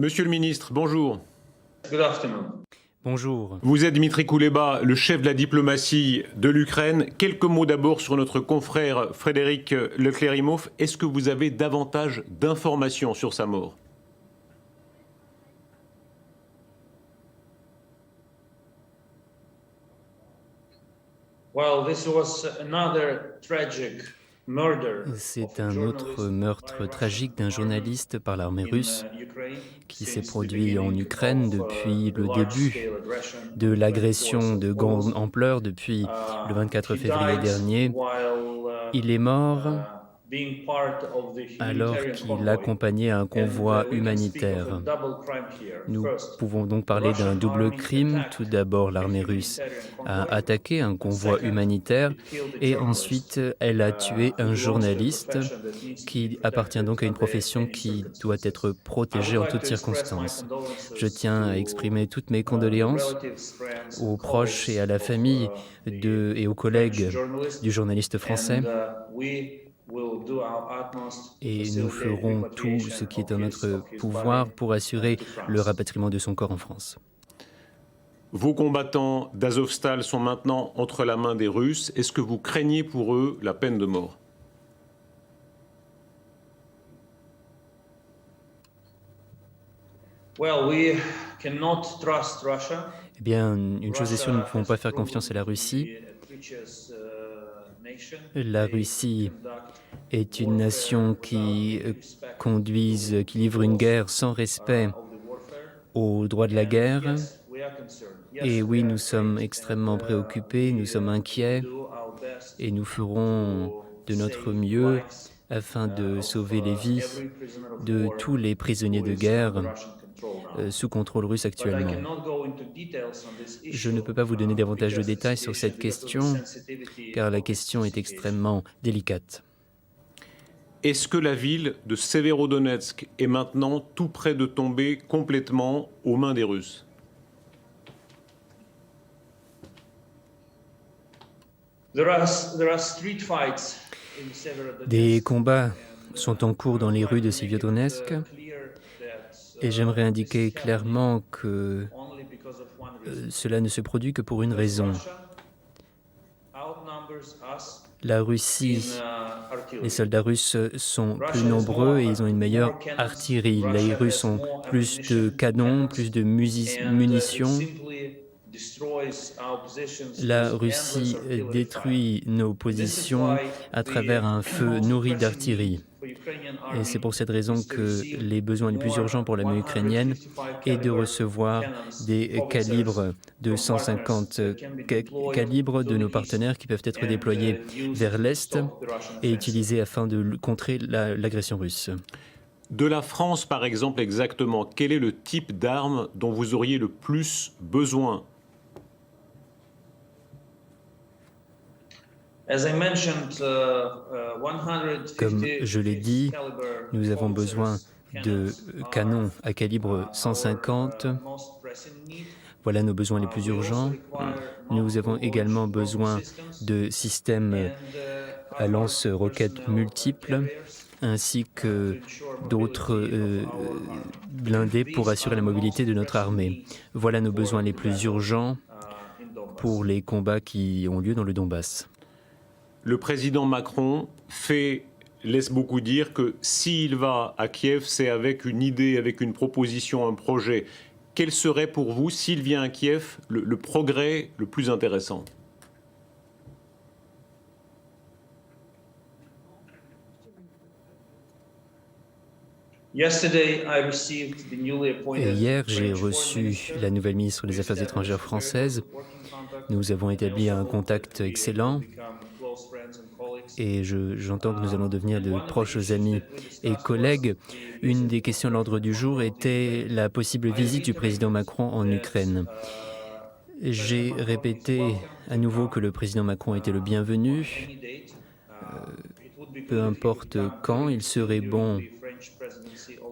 Monsieur le ministre, bonjour. Good afternoon. Bonjour. Vous êtes Dmitry Kouleba, le chef de la diplomatie de l'Ukraine. Quelques mots d'abord sur notre confrère Frédéric Leclérimov. Est-ce que vous avez davantage d'informations sur sa mort? Well, this was another tragic murder C'est of a un journalist autre meurtre by tragique d'un Russian journaliste par l'armée army russe in Ukraine qui s'est since the produit en beginning Ukraine of depuis the le début large-scale aggression de of l'agression de 24 grande Poles. ampleur depuis le 24 He février died dernier. while Il est mort being part of the alors humanitarian qu'il convoy. accompagnait un And convoi we can speak of a humanitaire. double crime here. Nous First, pouvons donc the parler d'un Russian double army crime. Tout attacked d'abord, the l'armée russe humanitarian a convoy. attaqué un convoi Second, humanitaire it killed a et journalist, ensuite elle a tué who un belongs to a journaliste profession that needs to be qui appartient protected donc à une under profession any qui doit circumstances. être I protégée would en like toutes to express my circonstances. condolences Je tiens à exprimer toutes mes to condoléances relatives, friends, aux and proches et à colleagues la of famille the et aux French collègues journalist, du journaliste français. and we will do our utmost to Et nous facilitate ferons tout ce repatriation qui est en of notre his pouvoir body pour assurer to le France. rapatriement de son corps en France. Vos combattants d'Azovstal sont maintenant entre la main des Russes. Est-ce que vous craignez pour eux la peine de mort? Well, we cannot trust Russia. Eh bien, une chose est sûre, nous ne pouvons pas faire confiance à la Russie. La Russie est une nation qui qui livre une guerre sans respect aux droits de la guerre. Et oui, nous sommes extrêmement préoccupés, nous sommes inquiets et nous ferons de notre mieux afin de sauver les vies de tous les prisonniers de guerre sous contrôle russe actuellement. Je ne peux pas vous donner davantage de détails sur cette question, car la question est extrêmement délicate. Est-ce que la ville de Severodonetsk est maintenant tout près de tomber complètement aux mains des Russes? Des combats sont en cours dans les rues de Severodonetsk et j'aimerais indiquer clairement que cela ne se produit que pour une raison. La Russie, les soldats russes sont plus nombreux et ils ont une meilleure artillerie. Les Russes ont plus de canons, plus de munitions. La Russie détruit nos positions à travers un feu nourri d'artillerie. Et c'est pour cette raison que les besoins les plus urgents pour l'armée ukrainienne est de recevoir des calibres de 150 calibres de nos partenaires qui peuvent être déployés vers l'Est et utilisés afin de contrer l'agression russe. De la France, par exemple, exactement, quel est le type d'armes dont vous auriez le plus besoin? Comme je l'ai dit, nous avons besoin de canons à calibre 150. Voilà nos besoins les plus urgents. Nous avons également besoin de systèmes à lance-roquettes multiples, ainsi que d'autres blindés pour assurer la mobilité de notre armée. Voilà nos besoins les plus urgents pour les combats qui ont lieu dans le Donbass. Le président Macron laisse beaucoup dire que s'il va à Kiev, c'est avec une idée, avec une proposition, un projet. Quel serait pour vous, s'il vient à Kiev, le progrès le plus intéressant? Hier, j'ai reçu la nouvelle ministre des Affaires étrangères française. Nous avons établi un contact excellent et j'entends que nous allons devenir de proches amis et collègues. Une des questions à l'ordre du jour était la possible visite du président Macron en Ukraine. J'ai répété à nouveau que le président Macron était le bienvenu. Peu importe quand, il serait bon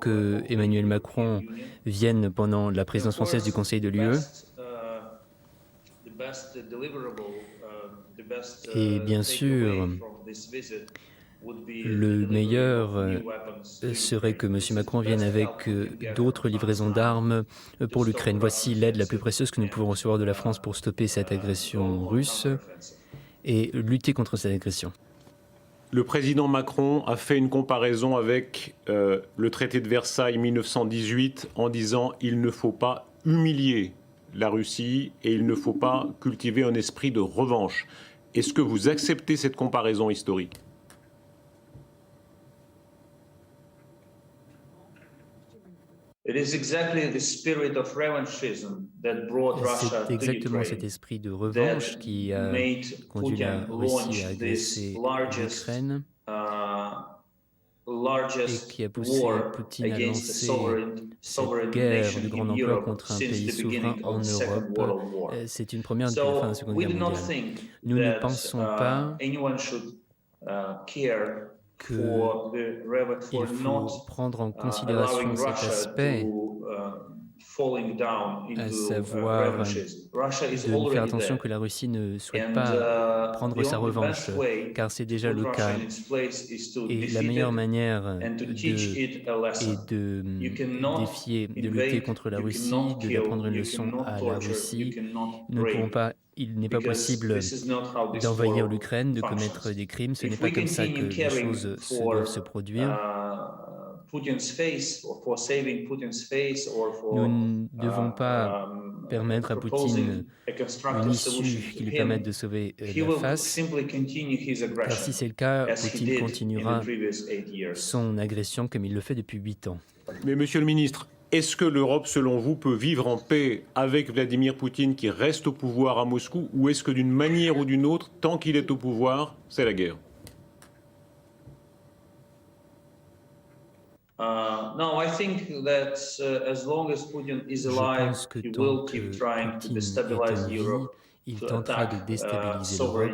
que Emmanuel Macron vienne pendant la présidence française du Conseil de l'UE. Et bien sûr, Le meilleur serait que M. Macron vienne avec d'autres livraisons d'armes pour l'Ukraine. Voici l'aide la plus précieuse que nous pouvons recevoir de la France pour stopper cette agression russe et lutter contre cette agression. Le président Macron a fait une comparaison avec le traité de Versailles 1918 en disant « il ne faut pas humilier la Russie et il ne faut pas cultiver un esprit de revanche ». Est-ce que vous acceptez cette comparaison historique ? C'est exactement cet esprit de revanche qui a conduit la Russie à agresser l'Ukraine et qui a poussé Poutine à lancer cette guerre de grande ampleur contre un pays souverain en Europe. C'est une première depuis la fin de la Seconde Guerre mondiale. Nous ne pensons pas qu'il faut prendre en considération cet aspect, à savoir de faire attention que la Russie ne souhaite pas prendre sa revanche, car c'est déjà le cas. Et la meilleure manière de défier, de lutter contre la Russie, de lui apprendre une leçon à la Russie, nous ne pouvons pas. Il n'est pas possible d'envahir l'Ukraine, de commettre des crimes. Ce n'est pas comme ça que les choses doivent se produire. Nous ne devons pas permettre à Poutine une issue qui lui permette de sauver la face, car si c'est le cas, Poutine continuera son agression comme il le fait depuis 8 ans. Mais monsieur le ministre, est-ce que l'Europe, selon vous, peut vivre en paix avec Vladimir Poutine qui reste au pouvoir à Moscou, ou est-ce que d'une manière ou d'une autre, tant qu'il est au pouvoir, c'est la guerre ? Je pense que tant que Poutine est en vie, il tentera de déstabiliser l'Europe,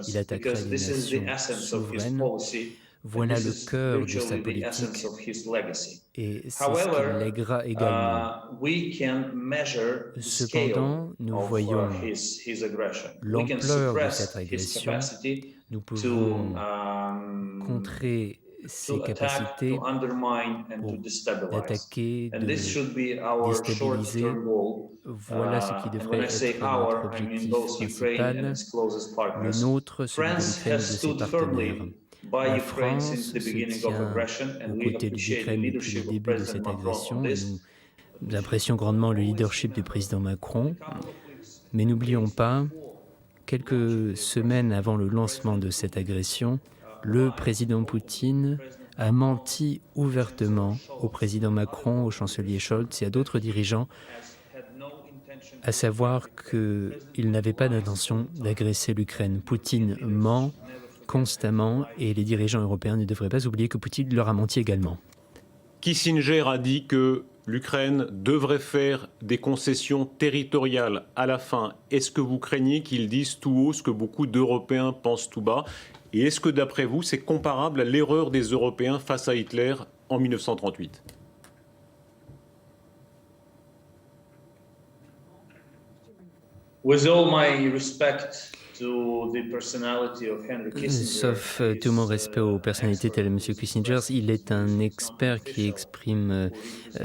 il attaquera les nations souveraines. Voilà le cœur de sa politique et c'est ce qu'il lèguera également. Cependant, nous voyons l'ampleur de cette agression. Nous pouvons contrer ses capacités d'attaquer, de déstabiliser. Voilà ce qui devrait être notre objectif principal. Le nôtre, celui de l'Ukraine et de ses partenaires. La France se tient aux côtés de l'Ukraine depuis le début de cette agression et nous apprécions grandement le leadership du président Macron. Mais n'oublions pas, quelques semaines avant le lancement de cette agression, le président Poutine a menti ouvertement au président Macron, au chancelier Scholz et à d'autres dirigeants, à savoir qu'il n'avait pas d'intention d'agresser l'Ukraine. Poutine ment constamment et les dirigeants européens ne devraient pas oublier que Poutine leur a menti également. Kissinger a dit que l'Ukraine devrait faire des concessions territoriales à la fin. Est-ce que vous craignez qu'ils disent tout haut ce que beaucoup d'Européens pensent tout bas ? Et est-ce que d'après vous, c'est comparable à l'erreur des Européens face à Hitler en 1938 ? With all my respect, sauf tout mon respect aux personnalités telles M. Kissinger, il est un expert qui exprime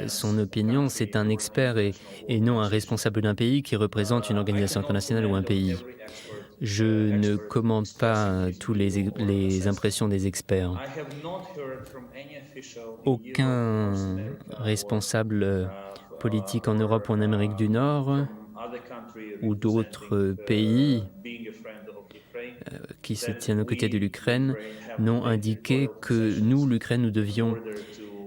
son opinion. C'est un expert et non un responsable d'un pays qui représente une organisation internationale ou un pays. Je ne commente pas toutes les impressions des experts. Aucun responsable politique en Europe ou en Amérique du Nord ou d'autres pays qui se tiennent aux côtés de l'Ukraine n'ont indiqué que nous, l'Ukraine, nous devions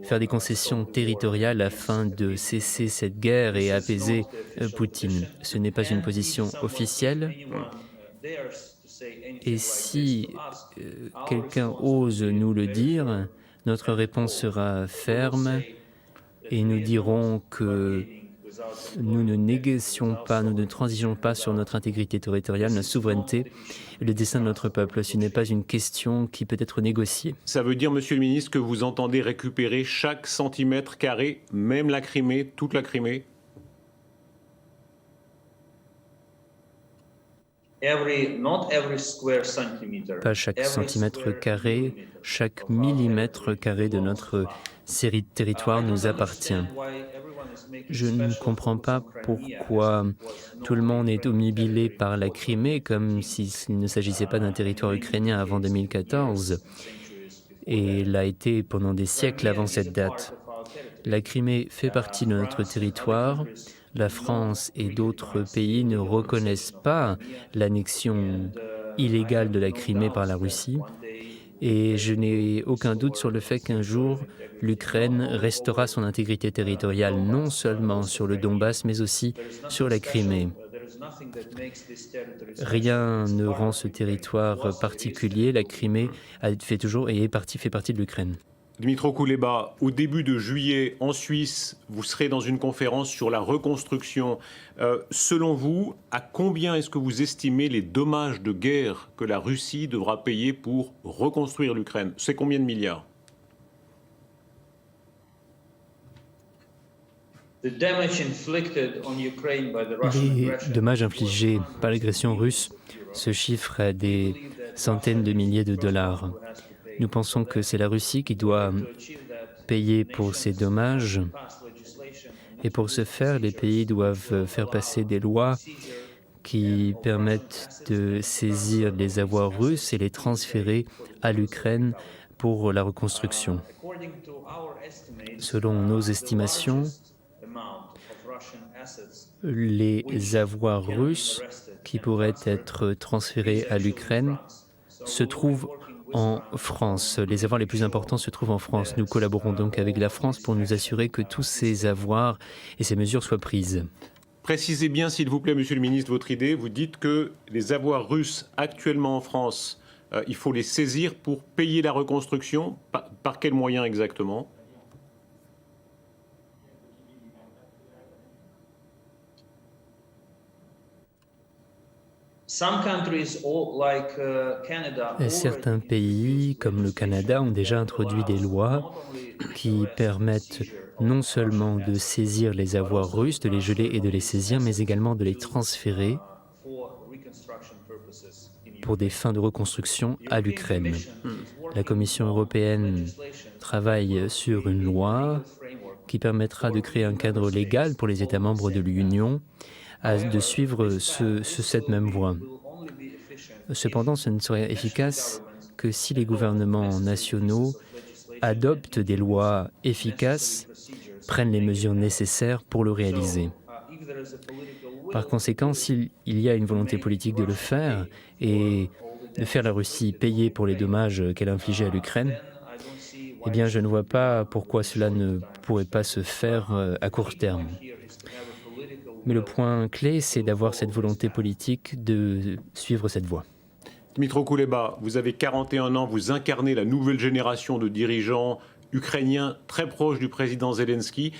faire des concessions territoriales afin de cesser cette guerre et apaiser Poutine. Ce n'est pas une position officielle. Et si quelqu'un ose nous le dire, notre réponse sera ferme et nous dirons que nous ne négocions pas, nous ne transigeons pas sur notre intégrité territoriale, notre souveraineté et le destin de notre peuple. Ce n'est pas une question qui peut être négociée. Ça veut dire, Monsieur le ministre, que vous entendez récupérer chaque centimètre carré, même la Crimée, toute la Crimée ? Pas chaque centimètre carré, chaque millimètre carré de notre territoire nous appartient. Je ne comprends pas pourquoi tout le monde est obnubilé par la Crimée comme s'il ne s'agissait pas d'un territoire ukrainien avant 2014 et l'a été pendant des siècles avant cette date. La Crimée fait partie de notre territoire. La France et d'autres pays ne reconnaissent pas l'annexion illégale de la Crimée par la Russie. Et je n'ai aucun doute sur le fait qu'un jour, l'Ukraine restera son intégrité territoriale, non seulement sur le Donbass, mais aussi sur la Crimée. Rien ne rend ce territoire particulier. La Crimée fait partie de l'Ukraine. Dmytro Kuleba, au début de juillet, en Suisse, vous serez dans une conférence sur la reconstruction. Selon vous, à combien est-ce que vous estimez les dommages de guerre que la Russie devra payer pour reconstruire l'Ukraine? C'est combien de milliards? Les dommages infligés par l'agression russe se chiffrent à des centaines de milliers de dollars. Nous pensons que c'est la Russie qui doit payer pour ces dommages. Et pour ce faire, les pays doivent faire passer des lois qui permettent de saisir les avoirs russes et les transférer à l'Ukraine pour la reconstruction. Selon nos estimations, les avoirs russes qui pourraient être transférés à l'Ukraine se trouvent en France. Les avoirs les plus importants se trouvent en France. Nous collaborons donc avec la France pour nous assurer que tous ces avoirs et ces mesures soient prises. Précisez bien, s'il vous plaît, Monsieur le Ministre, votre idée. Vous dites que les avoirs russes actuellement en France, il faut les saisir pour payer la reconstruction. Par quels moyens exactement? Certains pays, comme le Canada, ont déjà introduit des lois qui permettent non seulement de saisir les avoirs russes, de les geler et de les saisir, mais également de les transférer pour des fins de reconstruction à l'Ukraine. La Commission européenne travaille sur une loi qui permettra de créer un cadre légal pour les États membres de l'Union de suivre cette même voie. Cependant, ce ne serait efficace que si les gouvernements nationaux adoptent des lois efficaces, prennent les mesures nécessaires pour le réaliser. Par conséquent, s'il y a une volonté politique de le faire et de faire la Russie payer pour les dommages qu'elle a infligés à l'Ukraine, eh bien, je ne vois pas pourquoi cela ne pourrait pas se faire à court terme. Mais le point clé, c'est d'avoir cette volonté politique de suivre cette voie. Dmytro Kuleba, vous avez 41 ans, vous incarnez la nouvelle génération de dirigeants ukrainiens très proches du président Zelensky.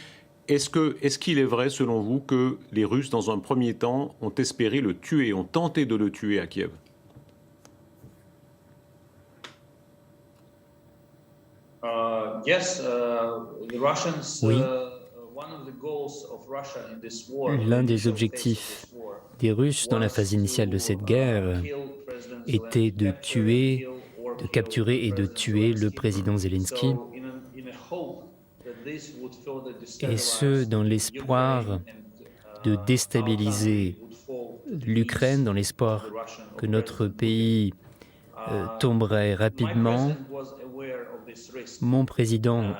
Est-ce qu'il est vrai, selon vous, que les Russes, dans un premier temps, ont espéré le tuer, ont tenté de le tuer à Kiev? Oui. L'un des objectifs des Russes dans la phase initiale de cette guerre était de capturer et de tuer le président Zelensky, et ce, dans l'espoir de déstabiliser l'Ukraine, dans l'espoir que notre pays tomberait rapidement. Mon président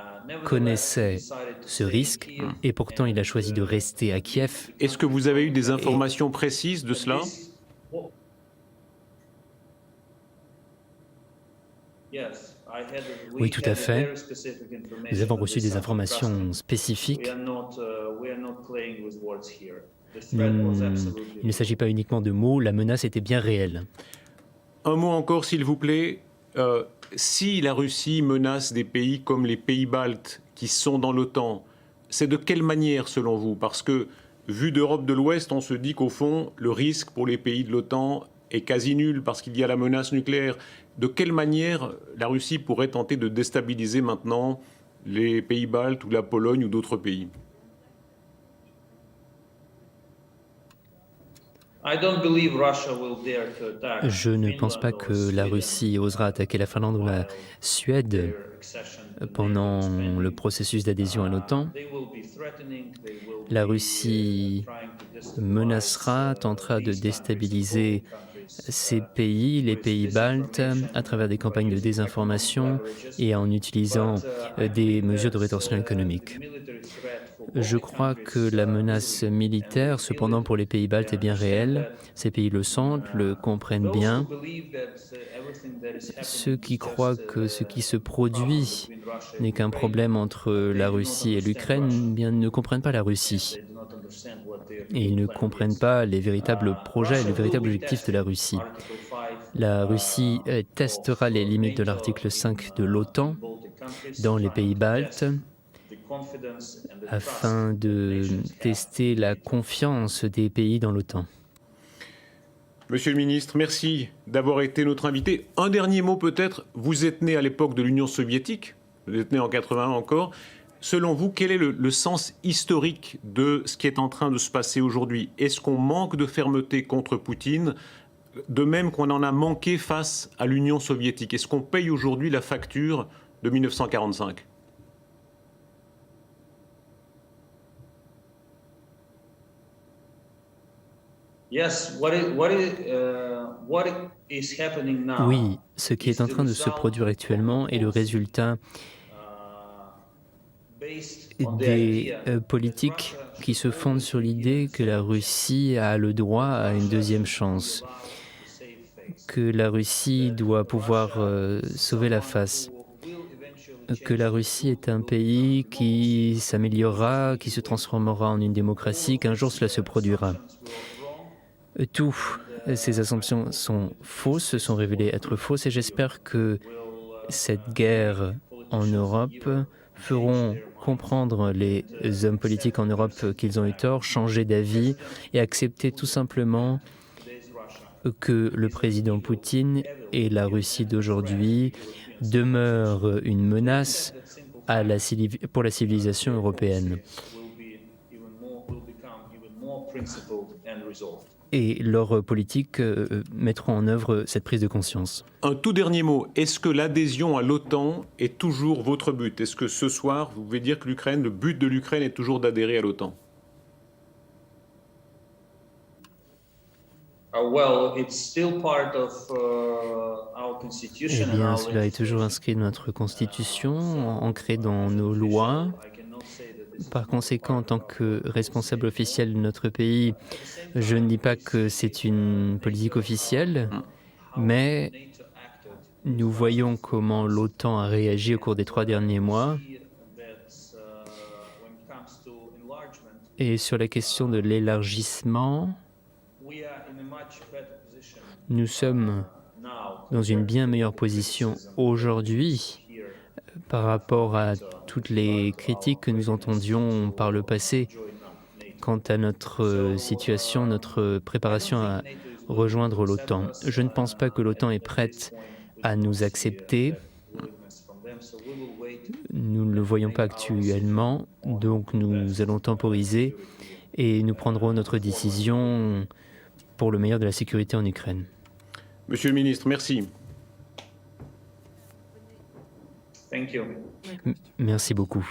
connaissait ce risque et pourtant il a choisi de rester à Kiev. Est-ce que vous avez eu des informations précises de cela? Oui, tout à fait. Nous avons reçu des informations spécifiques. Il ne s'agit pas uniquement de mots, la menace était bien réelle. Un mot encore, s'il vous plaît. Si la Russie menace des pays comme les pays baltes qui sont dans l'OTAN, c'est de quelle manière selon vous? Parce que, vu d'Europe de l'Ouest, on se dit qu'au fond, le risque pour les pays de l'OTAN est quasi nul parce qu'il y a la menace nucléaire. De quelle manière la Russie pourrait tenter de déstabiliser maintenant les pays baltes ou la Pologne ou d'autres pays? Je ne pense pas que la Russie osera attaquer la Finlande ou la Suède pendant le processus d'adhésion à l'OTAN. La Russie menacera, tentera de déstabiliser ces pays, les pays baltes, à travers des campagnes de désinformation et en utilisant des mesures de rétorsion économique. Je crois que la menace militaire, cependant, pour les pays baltes est bien réelle. Ces pays le sentent, le comprennent bien. Ceux qui croient que ce qui se produit n'est qu'un problème entre la Russie et l'Ukraine, bien ne comprennent pas la Russie. Et ils ne comprennent pas les véritables projets, les véritables objectifs de la Russie. La Russie testera les limites de l'article 5 de l'OTAN dans les pays baltes afin de tester la confiance des pays dans l'OTAN. Monsieur le ministre, merci d'avoir été notre invité. Un dernier mot peut-être. Vous êtes né à l'époque de l'Union soviétique, vous êtes né en 81 encore. Selon vous, quel est le sens historique de ce qui est en train de se passer aujourd'hui? Est-ce qu'on manque de fermeté contre Poutine, de même qu'on en a manqué face à l'Union soviétique? Est-ce qu'on paye aujourd'hui la facture de 1945? Oui, ce qui est en train de se produire actuellement est le résultat des politiques qui se fondent sur l'idée que la Russie a le droit à une deuxième chance, que la Russie doit pouvoir sauver la face, que la Russie est un pays qui s'améliorera, qui se transformera en une démocratie, qu'un jour cela se produira. Toutes ces assumptions sont fausses, se sont révélées être fausses, et j'espère que cette guerre en Europe feront comprendre les hommes politiques en Europe qu'ils ont eu tort, changer d'avis et accepter tout simplement que le président Poutine et la Russie d'aujourd'hui demeurent une menace pour la civilisation européenne. Et leurs politiques mettront en œuvre cette prise de conscience. Un tout dernier mot. Est-ce que l'adhésion à l'OTAN est toujours votre but? Est-ce que ce soir, vous pouvez dire que le but de l'Ukraine est toujours d'adhérer à l'OTAN? Eh bien, cela est toujours inscrit dans notre Constitution, ancré dans nos lois. Par conséquent, en tant que responsable officiel de notre pays, je ne dis pas que c'est une politique officielle, mais nous voyons comment l'OTAN a réagi au cours des 3 derniers mois. Et sur la question de l'élargissement, nous sommes dans une bien meilleure position aujourd'hui par rapport à toutes les critiques que nous entendions par le passé quant à notre situation, notre préparation à rejoindre l'OTAN. Je ne pense pas que l'OTAN est prête à nous accepter. Nous ne le voyons pas actuellement, donc nous allons temporiser et nous prendrons notre décision pour le meilleur de la sécurité en Ukraine. Monsieur le ministre, merci. Merci beaucoup.